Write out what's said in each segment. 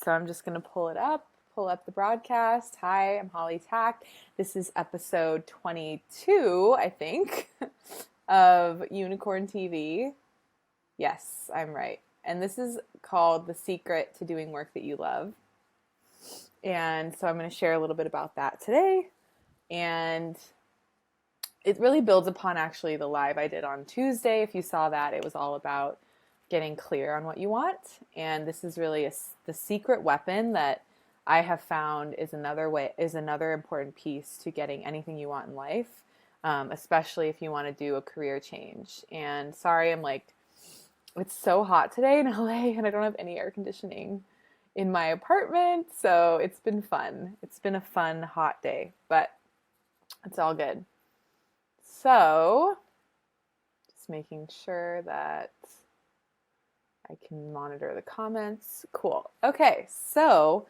So I'm just going to pull up the broadcast. Hi, I'm Holly Tack. This is episode 22, I think, of Unicorn TV. Yes, I'm right. And this is called The Secret to Doing Work That You Love. And so I'm going to share a little bit about that today. And it really builds upon actually the live I did on Tuesday. If you saw that, it was all about getting clear on what you want. And this is really the secret weapon that I have found is another important piece to getting anything you want in life, especially if you want to do a career change. And sorry, it's so hot today in LA and I don't have any air conditioning in my apartment. So it's been fun. It's been a fun, hot day, but it's all good. So just making sure that I can monitor the comments. Cool. Okay, so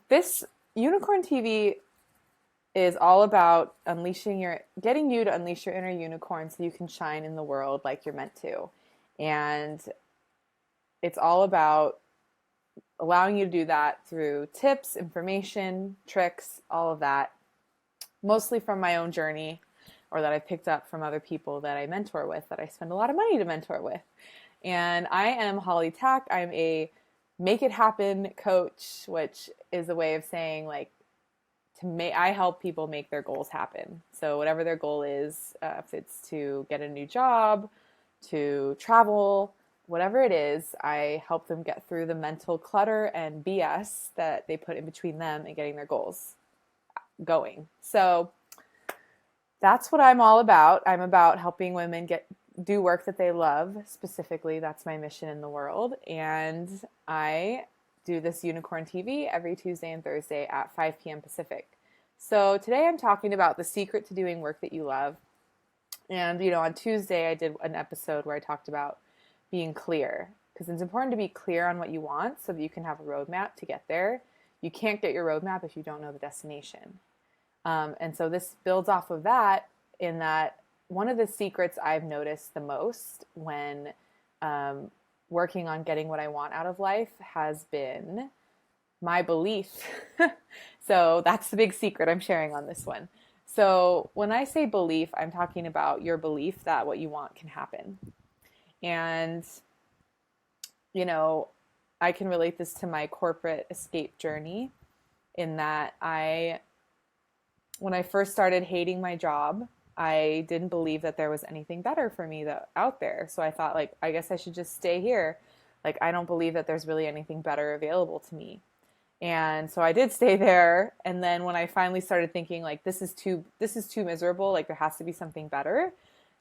this Unicorn TV is all about getting you to unleash your inner unicorn so you can shine in the world like you're meant to. And it's all about allowing you to do that through tips, information, tricks, all of that, mostly from my own journey or that I picked up from other people that I mentor with, that I spend a lot of money to mentor with. And I am Holly Tack. I'm a make it happen coach, which is a way of saying I help people make their goals happen. So whatever their goal is, if it's to get a new job, to travel, whatever it is, I help them get through the mental clutter and BS that they put in between them and getting their goals going. So that's what I'm all about. I'm about helping women do work that they love. Specifically, that's my mission in the world. And I do this Unicorn TV every Tuesday and Thursday at 5 p.m. Pacific. So today I'm talking about the secret to doing work that you love. And, on Tuesday I did an episode where I talked about being clear, because it's important to be clear on what you want so that you can have a roadmap to get there. You can't get your roadmap if you don't know the destination. And so this builds off of that, in that one of the secrets I've noticed the most when working on getting what I want out of life has been my belief. So that's the big secret I'm sharing on this one. So when I say belief, I'm talking about your belief that what you want can happen. And, I can relate this to my corporate escape journey, in that when I first started hating my job, I didn't believe that there was anything better for me out there. So I thought, I guess I should just stay here. I don't believe that there's really anything better available to me. And so I did stay there. And then when I finally started thinking this is too miserable, there has to be something better,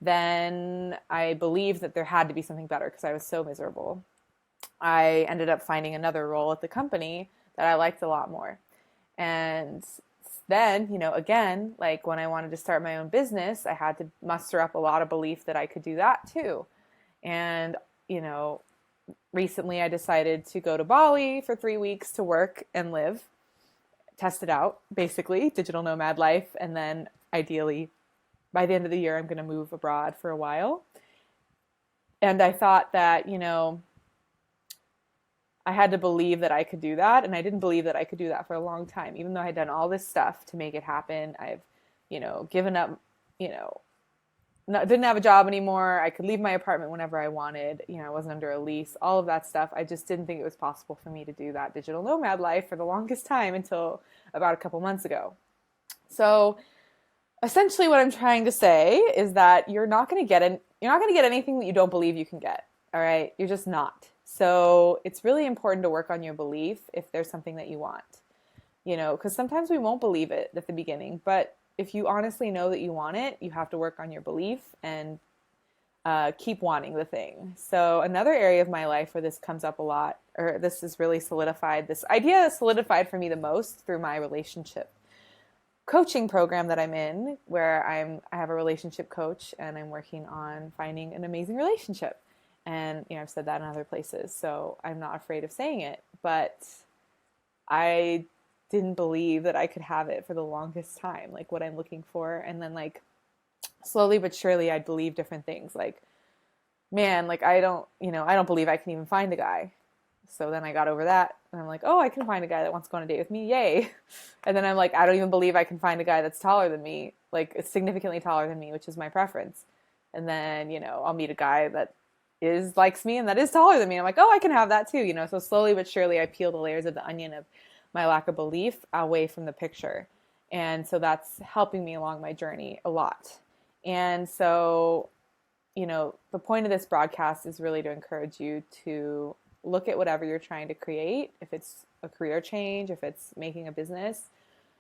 then I believed that there had to be something better because I was so miserable. I ended up finding another role at the company that I liked a lot more. And then, again, when I wanted to start my own business, I had to muster up a lot of belief that I could do that too. And, recently I decided to go to Bali for 3 weeks to work and live, test it out, basically, digital nomad life. And then ideally, by the end of the year, I'm going to move abroad for a while. And I thought that, I had to believe that I could do that. And I didn't believe that I could do that for a long time. Even though I had done all this stuff to make it happen, I've, given up, didn't have a job anymore. I could leave my apartment whenever I wanted. I wasn't under a lease, all of that stuff. I just didn't think it was possible for me to do that digital nomad life for the longest time until about a couple months ago. So essentially what I'm trying to say is that you're not going to get anything that you don't believe you can get. All right. You're just not. So it's really important to work on your belief if there's something that you want, because sometimes we won't believe it at the beginning, but if you honestly know that you want it, you have to work on your belief and keep wanting the thing. So another area of my life where this comes up a lot, or this is really solidified, this idea is solidified for me the most through my relationship coaching program that I'm in, where I have a relationship coach and I'm working on finding an amazing relationship. And, I've said that in other places, so I'm not afraid of saying it, but I didn't believe that I could have it for the longest time, what I'm looking for. And then slowly but surely I'd believe different things. Man, I don't believe I can even find a guy. So then I got over that and I'm like, oh, I can find a guy that wants to go on a date with me. Yay. And then I'm like, I don't even believe I can find a guy that's taller than me, like significantly taller than me, which is my preference. And then, I'll meet a guy that likes me and that is taller than me. I'm like, oh, I can have that too, So slowly but surely I peel the layers of the onion of my lack of belief away from the picture. And so that's helping me along my journey a lot. And so, the point of this broadcast is really to encourage you to look at whatever you're trying to create, if it's a career change, if it's making a business,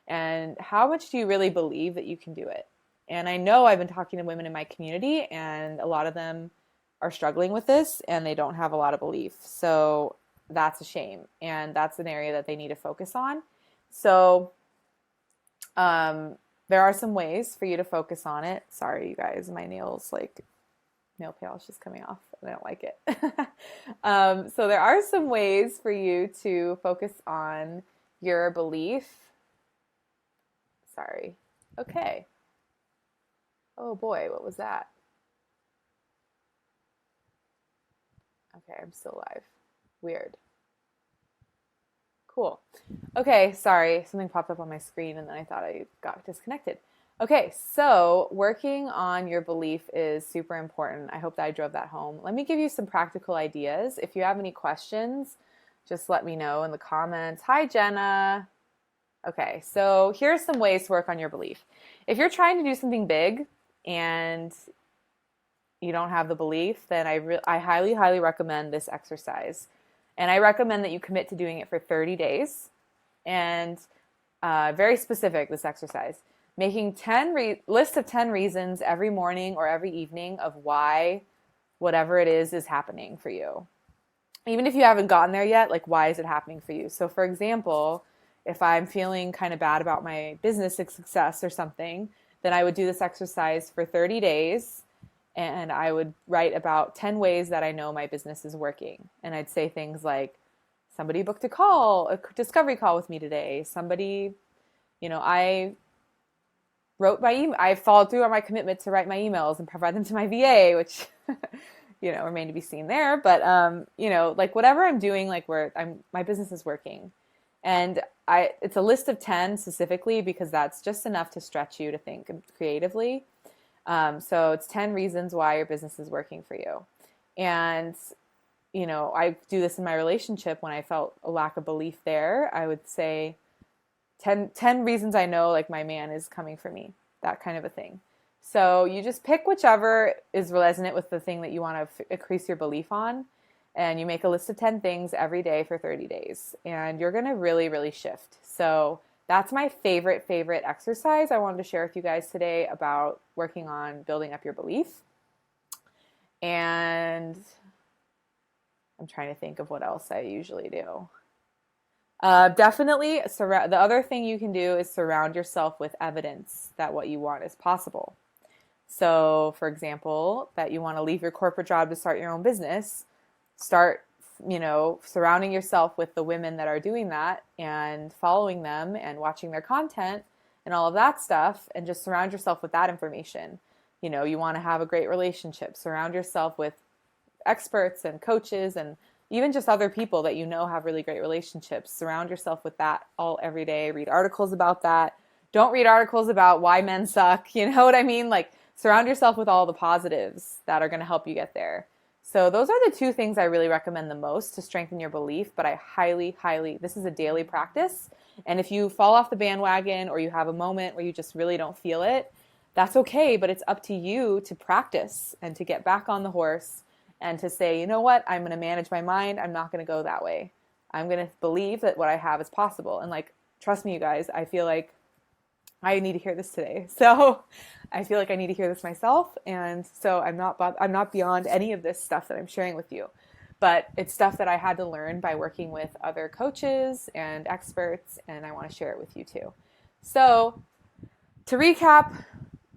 and how much do you really believe that you can do it? And I know I've been talking to women in my community, and a lot of them are struggling with this, and they don't have a lot of belief. So that's a shame, and that's an area that they need to focus on. So there are some ways for you to focus on it. Sorry, you guys, my nail polish is coming off and I don't like it. So there are some ways for you to focus on your belief. Sorry. Okay. Oh boy, what was that? Okay, I'm still live. Weird. Cool. Okay, sorry. Something popped up on my screen and then I thought I got disconnected. Okay, so working on your belief is super important. I hope that I drove that home. Let me give you some practical ideas. If you have any questions, just let me know in the comments. Hi, Jenna. Okay, so here's some ways to work on your belief. If you're trying to do something big and you don't have the belief, then I highly, highly recommend this exercise. And I recommend that you commit to doing it for 30 days. And very specific, this exercise. Making list of 10 reasons every morning or every evening of why whatever it is happening for you. Even if you haven't gotten there yet, like why is it happening for you? So for example, if I'm feeling kind of bad about my business success or something, then I would do this exercise for 30 days and I would write about 10 ways that I know my business is working. And I'd say things like, somebody booked a discovery call with me today. Somebody, I wrote my email. I followed through on my commitment to write my emails and provide them to my VA, which, remain to be seen there. But, like whatever I'm doing, like my business is working. And it's a list of 10 specifically because that's just enough to stretch you to think creatively. So it's 10 reasons why your business is working for you. And, I do this in my relationship when I felt a lack of belief there. I would say 10 reasons I know like my man is coming for me, that kind of a thing. So you just pick whichever is resonant with the thing that you want to increase your belief on. And you make a list of 10 things every day for 30 days. And you're going to really, really shift. So that's my favorite exercise I wanted to share with you guys today about working on building up your belief. And I'm trying to think of what else I usually do. Definitely, the other thing you can do is surround yourself with evidence that what you want is possible. So, for example, that you want to leave your corporate job to start your own business, start, surrounding yourself with the women that are doing that and following them and watching their content and all of that stuff, and just surround yourself with that information. You want to have a great relationship. Surround yourself with experts and coaches and even just other people that have really great relationships. Surround yourself with that every day. Read articles about that. Don't read articles about why men suck. You know what I mean? Like, surround yourself with all the positives that are going to help you get there. So those are the two things I really recommend the most to strengthen your belief, but I highly, this is a daily practice. And if you fall off the bandwagon or you have a moment where you just really don't feel it, that's okay, but it's up to you to practice and to get back on the horse and to say, you know what, I'm going to manage my mind. I'm not going to go that way. I'm going to believe that what I have is possible. And trust me, you guys, I feel like I need to hear this today. So I feel like I need to hear this myself. And so I'm not beyond any of this stuff that I'm sharing with you, but it's stuff that I had to learn by working with other coaches and experts. And I want to share it with you too. So to recap,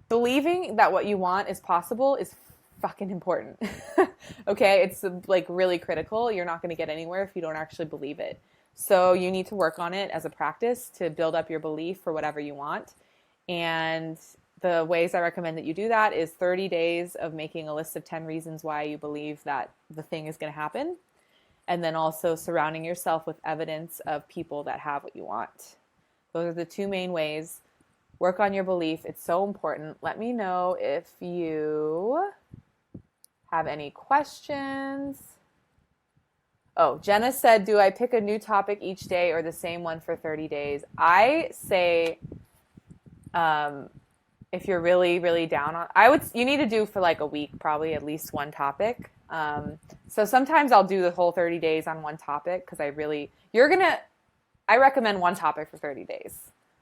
believing that what you want is possible is fucking important. Okay. It's really critical. You're not going to get anywhere if you don't actually believe it. So you need to work on it as a practice to build up your belief for whatever you want. And the ways I recommend that you do that is 30 days of making a list of 10 reasons why you believe that the thing is going to happen. and then also surrounding yourself with evidence of people that have what you want. Those are the two main ways. Work on your belief. It's so important. Let me know if you have any questions. Oh, Jenna said, do I pick a new topic each day or the same one for 30 days? I say, if you're really, really down on, you need to do for like a week, probably at least one topic. So sometimes I'll do the whole 30 days on one topic because I recommend one topic for 30 days.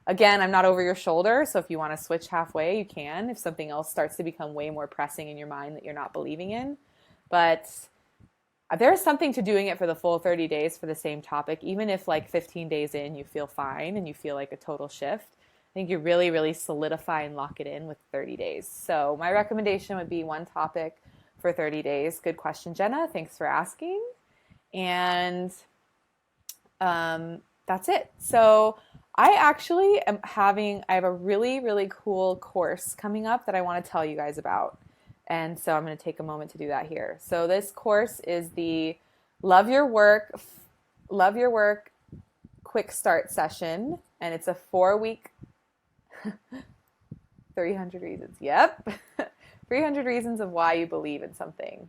Again, I'm not over your shoulder, so if you want to switch halfway, you can, if something else starts to become way more pressing in your mind that you're not believing in. But there's something to doing it for the full 30 days for the same topic, even if like 15 days in you feel fine and you feel like a total shift. I think you really, really solidify and lock it in with 30 days. So my recommendation would be one topic for 30 days. Good question, Jenna. Thanks for asking. And that's it. So I actually I have a really, really cool course coming up that I want to tell you guys about. And so I'm going to take a moment to do that here. So this course is the Love Your Work Quick Start Session. And it's a 4-week, 300 reasons. Yep. 300 reasons of why you believe in something.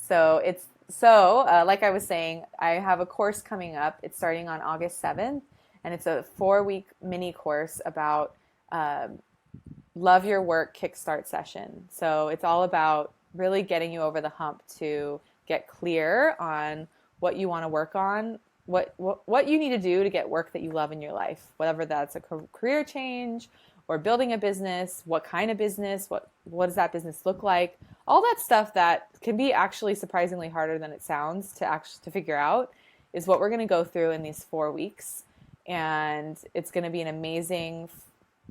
Like I was saying, I have a course coming up. It's starting on August 7th. And it's a 4-week mini course about Love Your Work Kickstart Session. So it's all about really getting you over the hump to get clear on what you want to work on, what you need to do to get work that you love in your life, whether that's a career change or building a business, what kind of business, what does that business look like, all that stuff that can be actually surprisingly harder than it sounds to figure out is what we're going to go through in these 4 weeks. And it's going to be an amazing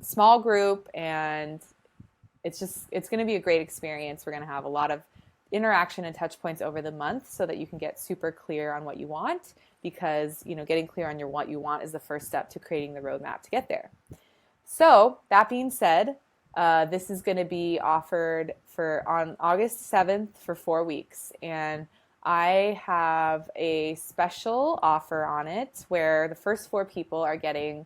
small group, and it's going to be a great experience. We're going to have a lot of interaction and touch points over the month so that you can get super clear on what you want, because, getting clear on what you want is the first step to creating the roadmap to get there. So that being said, this is going to be offered on August 7th for 4 weeks. And I have a special offer on it where the first 4 people are getting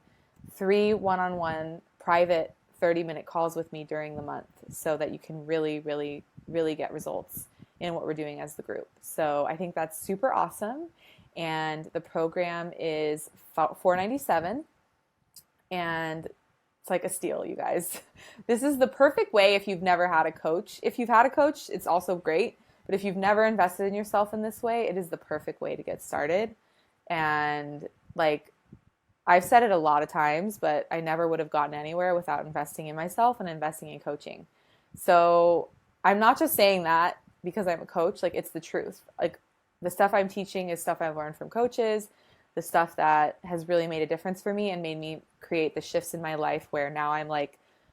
3 one-on-one private 30-minute calls with me during the month so that you can really, really, really get results in what we're doing as the group. So I think that's super awesome. And the program is $497, and it's like a steal, you guys. This is the perfect way if you've never had a coach. If you've had a coach, it's also great. But if you've never invested in yourself in this way, it is the perfect way to get started. And I've said it a lot of times, but I never would have gotten anywhere without investing in myself and investing in coaching. So I'm not just saying that because I'm a coach. It's the truth. The stuff I'm teaching is stuff I've learned from coaches, the stuff that has really made a difference for me and made me create the shifts in my life where now I'm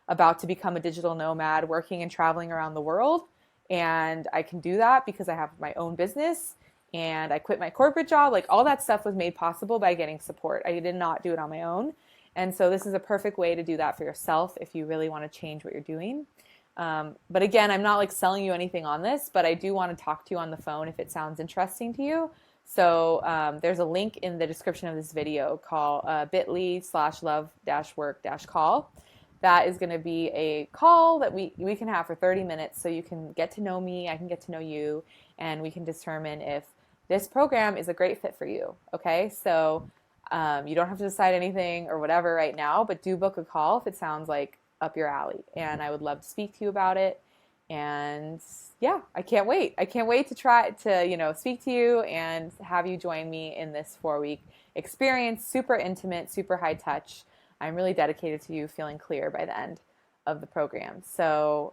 about to become a digital nomad, working and traveling around the world. And I can do that because I have my own business and I quit my corporate job. All that stuff was made possible by getting support. I did not do it on my own. And so this is a perfect way to do that for yourself if you really want to change what you're doing. But again, I'm not selling you anything on this, but I do want to talk to you on the phone if it sounds interesting to you. So there's a link in the description of this video called bit.ly/love-work-call. That is going to be a call that we can have for 30 minutes so you can get to know me, I can get to know you, and we can determine if this program is a great fit for you, okay? So you don't have to decide anything or whatever right now, but do book a call if it sounds like up your alley, and I would love to speak to you about it. And yeah, I can't wait. I can't wait to try to, speak to you and have you join me in this 4-week experience, super intimate, super high touch. I'm really dedicated to you feeling clear by the end of the program. So,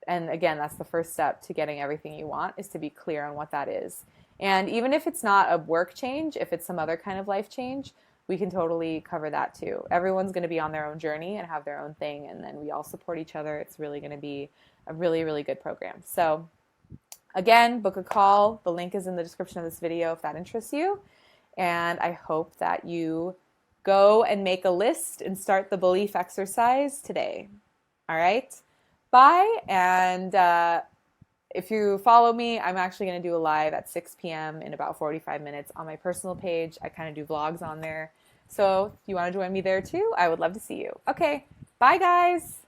and again, that's the first step to getting everything you want, is to be clear on what that is. And even if it's not a work change, if it's some other kind of life change, we can totally cover that too. Everyone's going to be on their own journey and have their own thing, and then we all support each other. It's really going to be a really, really good program. So again, book a call. The link is in the description of this video if that interests you. And I hope that you go and make a list and start the belief exercise today. All right. Bye. And If you follow me, I'm actually going to do a live at 6 p.m. in about 45 minutes on my personal page. I kind of do vlogs on there. So if you want to join me there too, I would love to see you. Okay, bye guys.